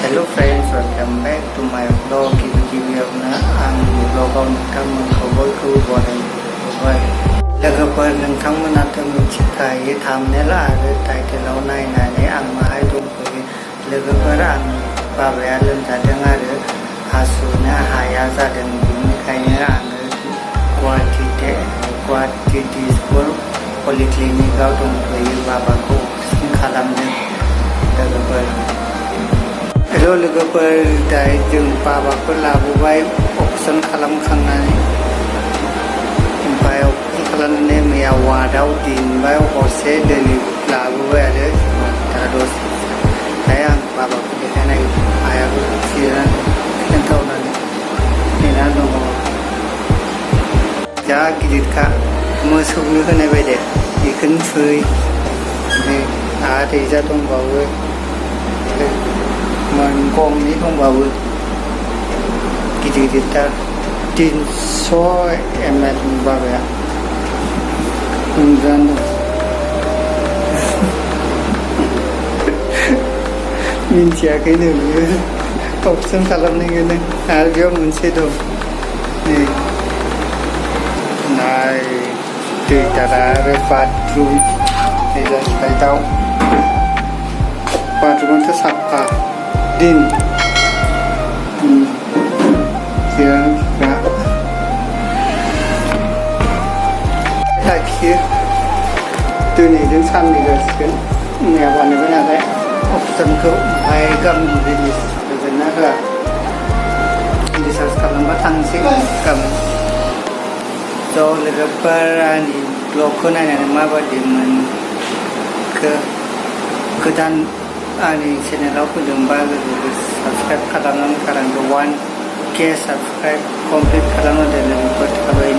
Hello friends, welcome back to my vlog. गिबियावनो आंनि vlogaव नोंथांमोनखौ बयखौबो बरायबाय। लोगोफोर नोंथांमोनाथ' मिथिखायो थाम्बनेल आरो टाइटेलाव नायनानै आं माहाय दंफैयो। लोगोफोर आंनि बाबाया लोमजादों आरो हासुनो हाया जादों, बेनिखायनो आङो गुवाहाटी दिसपुर पलिक्लिनिकआव दंफैयो बाबाखौ अपारेसन खालामनो। हेलो लोगोफोर, दायो जों बाबाखौ लाबोबाय अपारेसन खालामखांनानै, ओमफ्राय अपारेसन खालामनानै मैया वार्डआव दिनबाय, हरसे दिनै लाबोबाय आरो दा दसे दायो आं बाबाखौ देखायनाय आयाबो खिन्थावनानै नेनानै दङ। जा गिदिरखा मोसौनो होनाय बायदि बेखौनो फै आरो दैजा दंबावो, गंनै दंबावो गिदिर गिदिरथार 300 ml बाबाया उन्दुनानै दं। मिन्थियाखैनो बियो अपारेसन खालामनायखौनो, आरो बेयाव मोनसे दं नै नाय दै दारा आरो बाथरुम नै जाहैबाय दाउ। बाथरुमाथ' साफा दिन जिरायग्रा लाखियो। दिनैजों साननै जासिगोन, मैया बानायबाय नालाय अपारेसनखौ, ओमफ्राय गाबोन रिलिज होगोन ना होआ डिसार्ज खालामबा थांसिगोन गाबोन। ज' लोगोफोर आंनि ब्लगखौ नायनानै माबायदि मोनखो, गोदान आंनि चेनेलाव फैदोंबा लोगोफोर साबस्क्राइब खालामनानै गालांदो। 1K साबस्क्राइब कमप्लिट खालामना दोन लोगोफोर, थाबैनो।